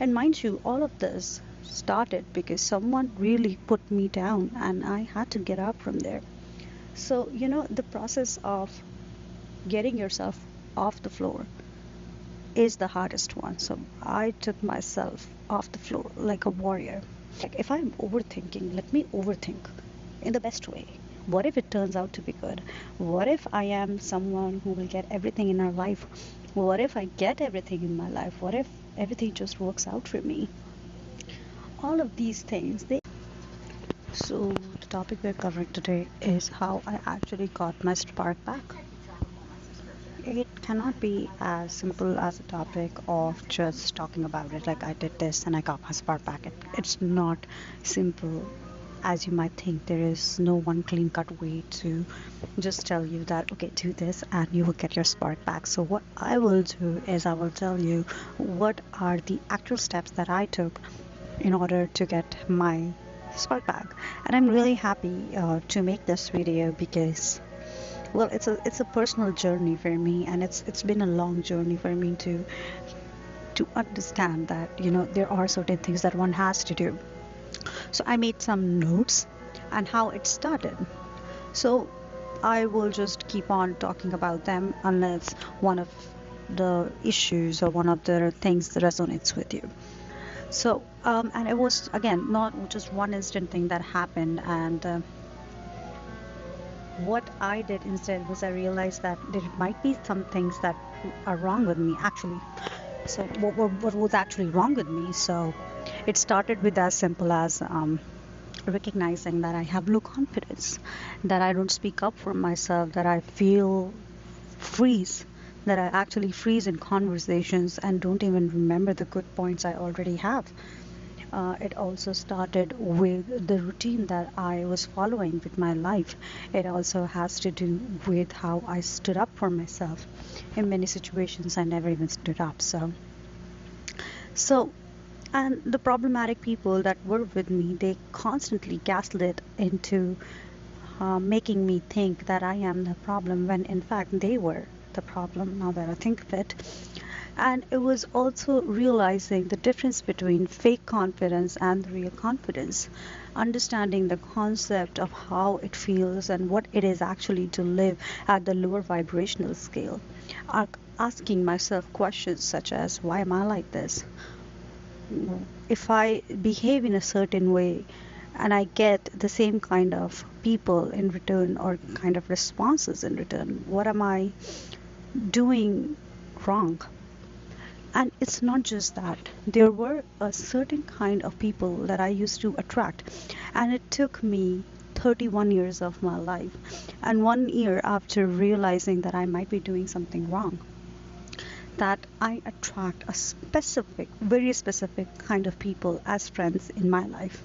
And mind you, all of this started because someone really put me down and I had to get up from there. So, the process of getting yourself off the floor is the hardest one. So I took myself off the floor like a warrior. Like, if I'm overthinking, let me overthink in the best way. What if it turns out to be good? What if I am someone who will get everything in our life? What if I get everything in my life? What if everything just works out for me? All of these things, they. So, the topic we're covering today is how I actually got my spark back. It cannot be as simple as a topic of just talking about it, like I did this and I got my spark back. It's not simple as you might think. There is no one clean cut way to just tell you that, okay, do this and you will get your spark back. So, what I will do is I will tell you what are the actual steps that I took in order to get my spark back. And I'm really happy to make this video because, well, it's a personal journey for me, and it's been a long journey for me to understand that there are certain things that one has to do. So I made some notes and how it started. So I will just keep on talking about them unless one of the issues or one of the things resonates with you. So and it was again not just one instant thing that happened, and what I did instead was I realized that there might be some things that are wrong with me actually. So what was actually wrong with me? So it started with as simple as recognizing that I have low confidence, that I don't speak up for myself, that I feel freeze, that I actually freeze in conversations and don't even remember the good points I already have. It also started with the routine that I was following with my life. It also has to do with how I stood up for myself. In many situations, I never even stood up. So, and the problematic people that were with me, they constantly gaslit into making me think that I am the problem when in fact they were the problem, now that I think of it. And it was also realizing the difference between fake confidence and real confidence, understanding the concept of how it feels and what it is actually to live at the lower vibrational scale. Asking myself questions such as, why am I like this? If I behave in a certain way and I get the same kind of people in return or kind of responses in return, what am I doing wrong? And it's not just that. There were a certain kind of people that I used to attract, and it took me 31 years of my life and 1 year after realizing that I might be doing something wrong, that I attract a specific, very specific kind of people as friends in my life.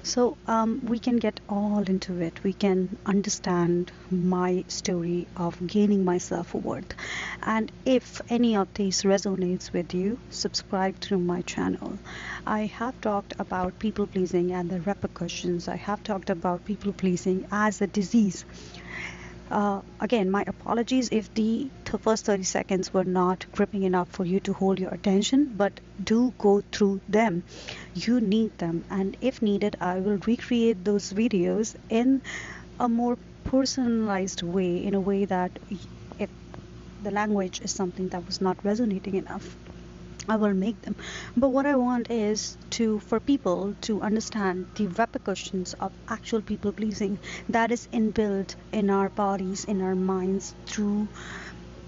So we can get all into it. We can understand my story of gaining my self-worth. And if any of these resonates with you, subscribe to my channel. I have talked about people pleasing and the repercussions. I have talked about people pleasing as a disease. Again, my apologies if the first 30 seconds were not gripping enough for you to hold your attention, but do go through them. You need them, and if needed, I will recreate those videos in a more personalized way, in a way that if the language is something that was not resonating enough, I will make them. But what I want is for people to understand the repercussions of actual people pleasing that is inbuilt in our bodies, in our minds through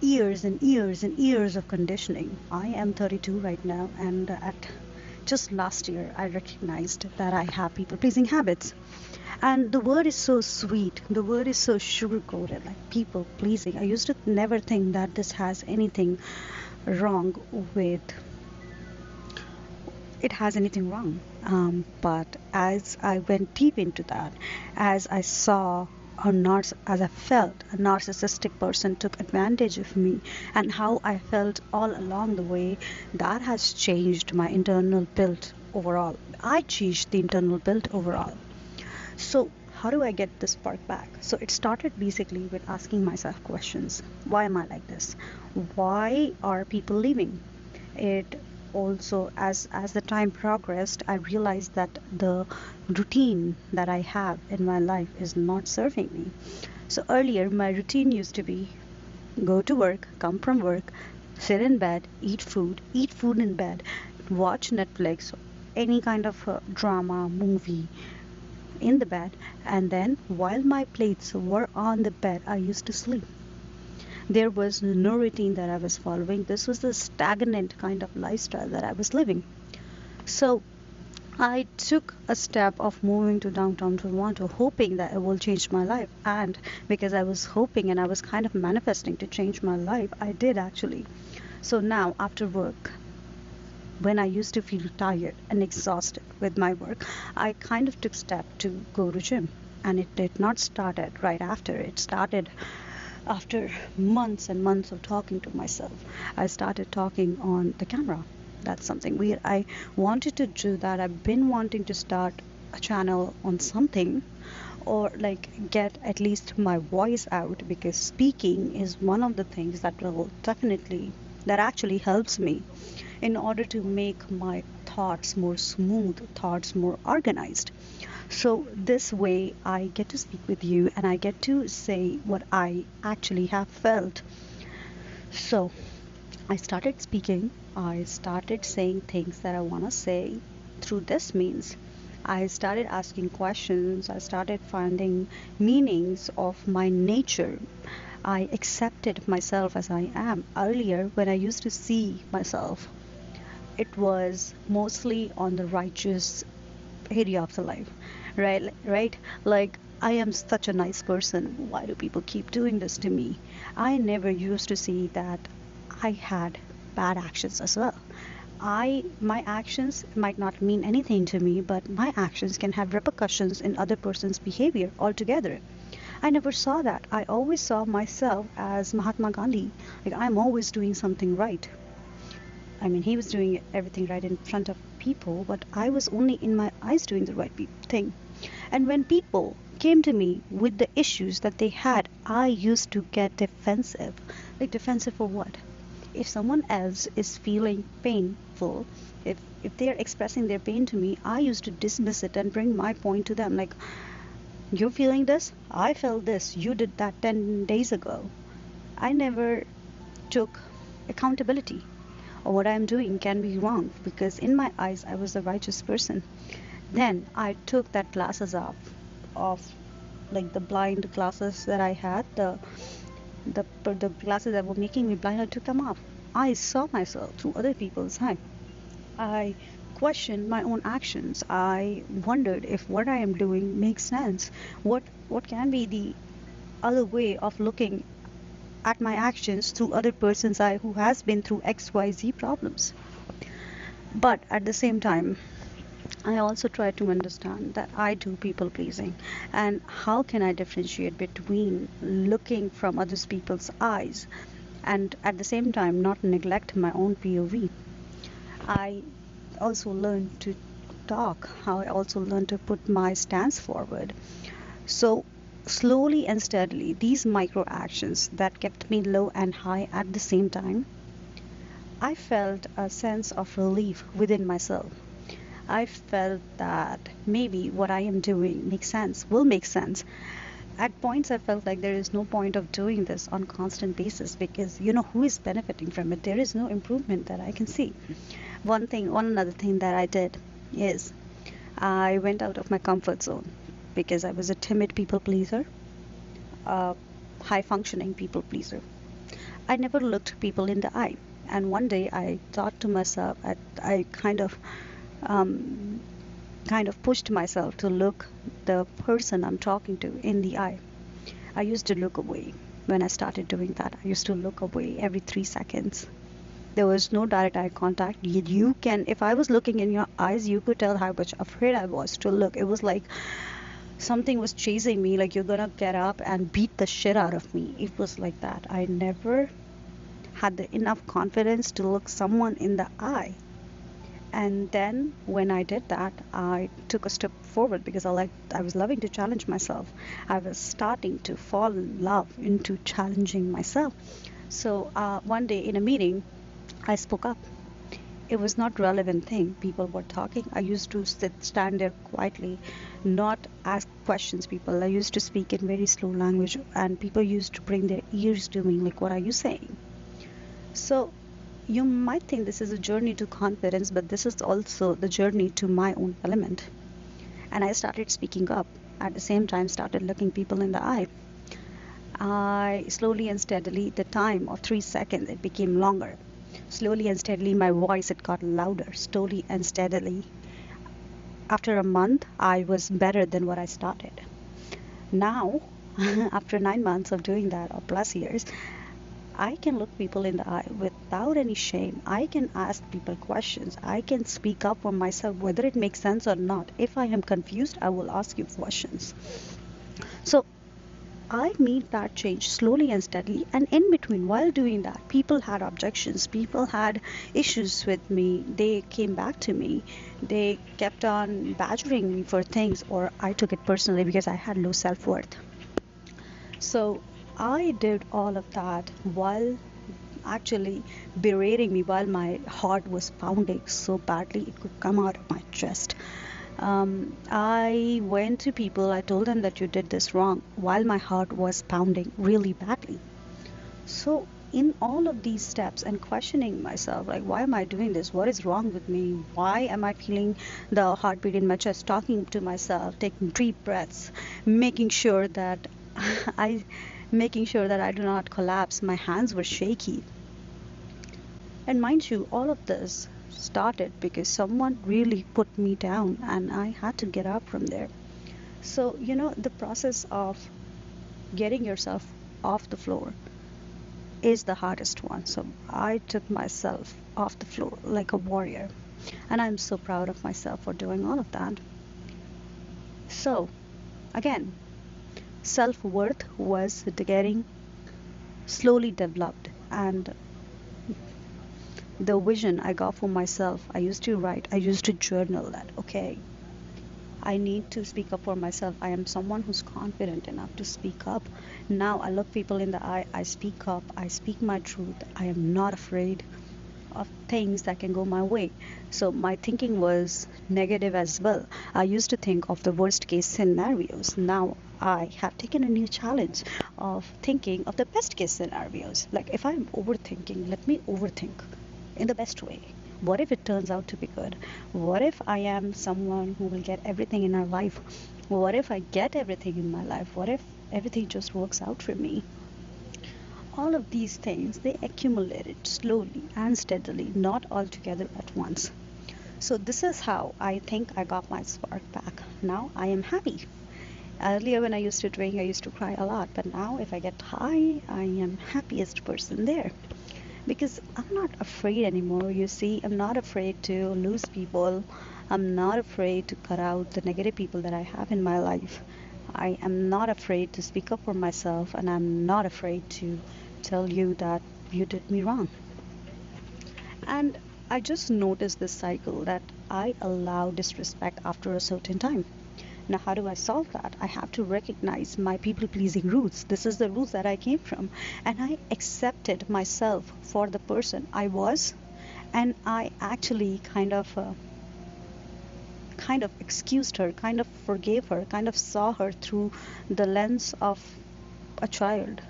years and years and years of conditioning. I am 32 right now, and at just last year I recognized that I have people pleasing habits. And the word is so sweet, the word is so sugar coated, like people pleasing. I used to never think that this has anything wrong with it has anything wrong. But as I went deep into that, as I saw as I felt a narcissistic person took advantage of me, and how I felt all along the way, that has changed my internal build overall. I changed the internal build overall. So how do I get this spark back? So it started basically with asking myself questions. Why am I like this? Why are people leaving? It also, as the time progressed, I realized that the routine that I have in my life is not serving me. So earlier, my routine used to be go to work, come from work, sit in bed, eat food in bed, watch Netflix, any kind of drama, movie in the bed, and then while my plates were on the bed, I used to sleep. There was no routine that I was following. This was the stagnant kind of lifestyle that I was living. So I took a step of moving to downtown Toronto, hoping that it will change my life. And because I was hoping and I was kind of manifesting to change my life, I did actually. So now, after work, when I used to feel tired and exhausted with my work, I kind of took step to go to gym. And it did not start at right after. It started after months and months of talking to myself. I started talking on the camera. That's something weird. I wanted to do that. I've been wanting to start a channel on something, or like get at least my voice out, because speaking is one of the things that will definitely, that actually helps me in order to make my thoughts more smooth, thoughts more organized. So this way I get to speak with you and I get to say what I actually have felt. So I started speaking, I started saying things that I want to say through this means. I started asking questions, I started finding meanings of my nature. I accepted myself as I am. Earlier, when I used to see myself, it was mostly on the righteous area of the life, right, like I am such a nice person, why do people keep doing this to me? I never used to see that I had bad actions as well. My actions might not mean anything to me, but my actions can have repercussions in other person's behavior altogether. I never saw that. I always saw myself as Mahatma Gandhi, like I'm always doing something right. I mean, he was doing everything right in front of people, but I was only in my eyes doing the right thing. And when people came to me with the issues that they had, I used to get defensive. Like, defensive for what? If someone else is feeling painful, if they are expressing their pain to me, I used to dismiss it and bring my point to them. Like, you're feeling this? I felt this. You did that 10 days ago. I never took accountability, or what I'm doing can be wrong, because in my eyes I was a righteous person. Then I took that glasses off, of like the blind glasses that I had, the glasses that were making me blind. I took them off. I saw myself through other people's eyes. I questioned my own actions. I wondered if what I am doing makes sense. What can be the other way of looking at my actions through other person's eye who has been through XYZ problems. But at the same time, I also try to understand that I do people pleasing, and how can I differentiate between looking from other people's eyes and at the same time not neglect my own POV. I also learned to talk, how I also learned to put my stance forward. So slowly and steadily, these micro actions that kept me low and high at the same time, I felt a sense of relief within myself. I felt that maybe what I am doing makes sense, will make sense. At points, I felt like there is no point of doing this on constant basis, because who is benefiting from it? There is no improvement that I can see. One another thing that I did is I went out of my comfort zone, because I was a timid people pleaser, a high functioning people pleaser. I never looked people in the eye. And one day I thought to myself, I um, kind of pushed myself to look the person I'm talking to in the eye. I used to look away. When I started doing that, I used to look away every 3 seconds. There was no direct eye contact. You can, if I was looking in your eyes, you could tell how much afraid I was to look. It was like something was chasing me, like you're gonna get up and beat the shit out of me. It was like that. I never had enough confidence to look someone in the eye. And then when I did that, I took a step forward, because I was loving to challenge myself. I was starting to fall in love into challenging myself. So one day in a meeting, I spoke up, it was not relevant thing. People were talking. I used to stand there quietly, not ask questions. People. I used to speak in very slow language, and people used to bring their ears to me, like, "What are you saying?" So you might think this is a journey to confidence, but this is also the journey to my own element. And I started speaking up. At the same time, started looking people in the eye. I slowly and steadily, the time of 3 seconds, it became longer. Slowly and steadily, my voice it got louder. Slowly and steadily, after a month, I was better than what I started. Now, after 9 months of doing that, or plus years, I can look people in the eye without any shame. I can ask people questions. I can speak up for myself, whether it makes sense or not. If I am confused, I will ask you questions. So I made that change slowly and steadily. And in between, while doing that, people had objections, people had issues with me. They came back to me. They kept on badgering me for things, or I took it personally because I had low self worth. So I did all of that while actually berating me, while my heart was pounding so badly it could come out of my chest. I went to people, I told them that you did this wrong while my heart was pounding really badly. So, in all of these steps and questioning myself, like, why am I doing this? What is wrong with me? Why am I feeling the heartbeat in my chest? Talking to myself, taking deep breaths, making sure that I making sure that I do not collapse. My hands were shaky. And mind you, all of this started because someone really put me down and I had to get up from there. So, the process of getting yourself off the floor is the hardest one. So, I took myself off the floor like a warrior. And I'm so proud of myself for doing all of that. So, again, self worth was getting slowly developed, and the vision I got for myself, I used to write, I used to journal that, okay, I need to speak up for myself. I am someone who's confident enough to speak up. Now I look people in the eye, I speak up, I speak my truth. I am not afraid of things that can go my way. So my thinking was negative as well. I used to think of the worst case scenarios. Now I have taken a new challenge of thinking of the best case scenarios. Like, if I'm overthinking, let me overthink in the best way. What if it turns out to be good? What if I am someone who will get everything in our life? What if I get everything in my life? What if everything just works out for me? All of these things, they accumulated slowly and steadily, not all together at once. So this is how I think I got my spark back. Now I am happy. Earlier when I used to drink, I used to cry a lot, but now if I get high, I am happiest person there. Because I'm not afraid anymore. You see, I'm not afraid to lose people. I'm not afraid to cut out the negative people that I have in my life. I am not afraid to speak up for myself, and I'm not afraid to tell you that you did me wrong. And I just noticed this cycle that I allow disrespect after a certain time. Now, how do I solve that? I have to recognize my people pleasing roots. This is the roots that I came from. And I accepted myself for the person I was. And I actually kind of excused her, kind of forgave her, kind of saw her through the lens of a child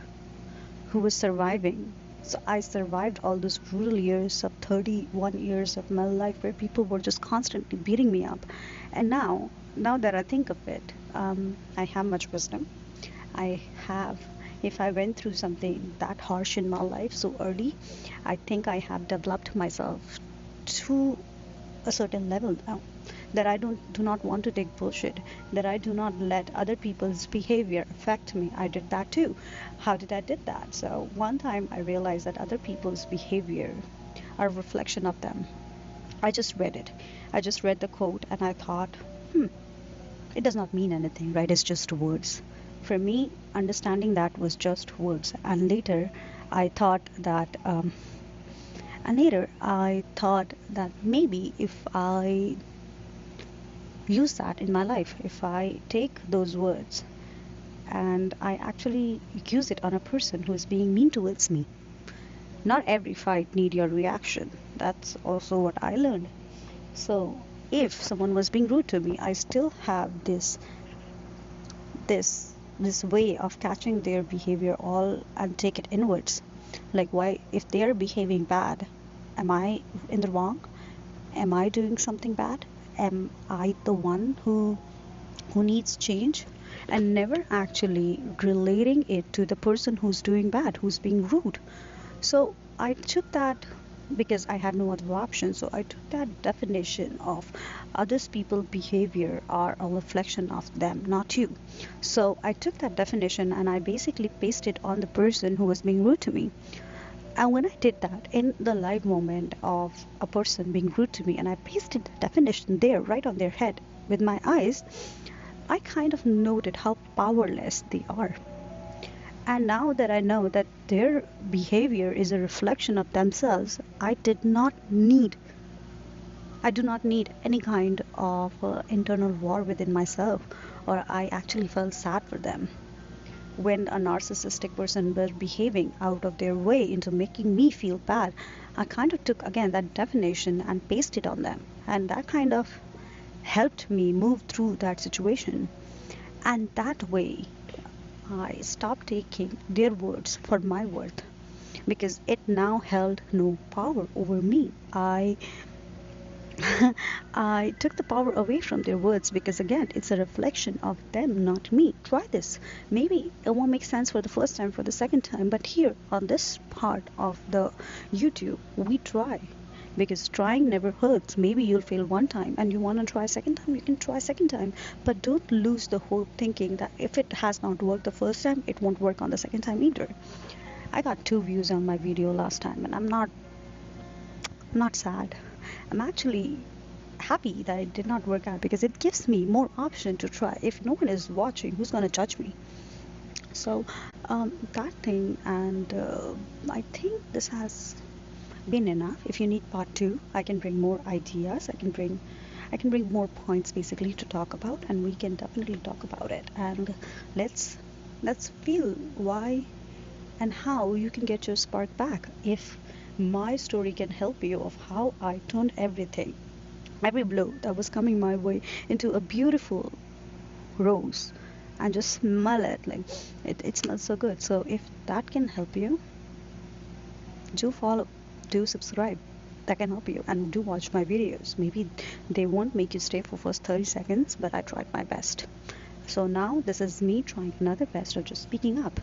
who was surviving. So I survived all those brutal years of 31 years of my life where people were just constantly beating me up. And now that I think of it, I have much wisdom. I have, if I went through something that harsh in my life so early, I think I have developed myself to a certain level now, that I do not want to take bullshit, that I do not let other people's behavior affect me. I did that too. How did I did that? So one time I realized that other people's behavior are a reflection of them. I just read it. I just read the quote and I thought, it does not mean anything, right? It's just words. For me, understanding that was just words. And later I thought that maybe if I use that in my life, if I take those words and I actually use it on a person who is being mean towards me. Not every fight need your reaction. That's also what I learned. So if someone was being rude to me, I still have this way of catching their behavior all and take it inwards. Like, why, if they are behaving bad, am I in the wrong? Am I doing something bad? Am I the one who needs change? And never actually relating it to the person who's doing bad, who's being rude. So I took that because I had no other option. So I took that definition of others people behavior are a reflection of them, not you. So I took that definition and I basically pasted on the person who was being rude to me. And when I did that in the live moment of a person being rude to me, and I pasted the definition there right on their head with my eyes, I kind of noted how powerless they are. And now that I know that their behavior is a reflection of themselves, I do not need any kind of internal war within myself, or I actually felt sad for them. When a narcissistic person was behaving out of their way into making me feel bad, I kind of took again that definition and pasted on them. And that kind of helped me move through that situation. And that way, I stopped taking their words for my worth because it now held no power over me. I took the power away from their words because, again, it's a reflection of them, not me. Try this. Maybe it won't make sense for the first time, for the second time, but here on this part of the YouTube, we try. Because trying never hurts. Maybe you'll fail one time and you want to try a second time, you can try a second time. But don't lose the hope thinking that if it has not worked the first time, it won't work on the second time either. I got 2 views on my video last time and I'm not sad. I'm actually happy that it did not work out because it gives me more option to try. If no one is watching, who's going to judge me? So that thing, and I think this has been enough. If you need part 2, I can bring more ideas. I can bring more points basically to talk about, and we can definitely talk about it. And let's feel why and how you can get your spark back. If my story can help you of how I turned every blow that was coming my way into a beautiful rose, and just smell it, like it smells so good. So if that can help you, do follow, do subscribe. That can help you, and do watch my videos. Maybe they won't make you stay for first 30 seconds, but I tried my best. So now this is me trying another best of just speaking up.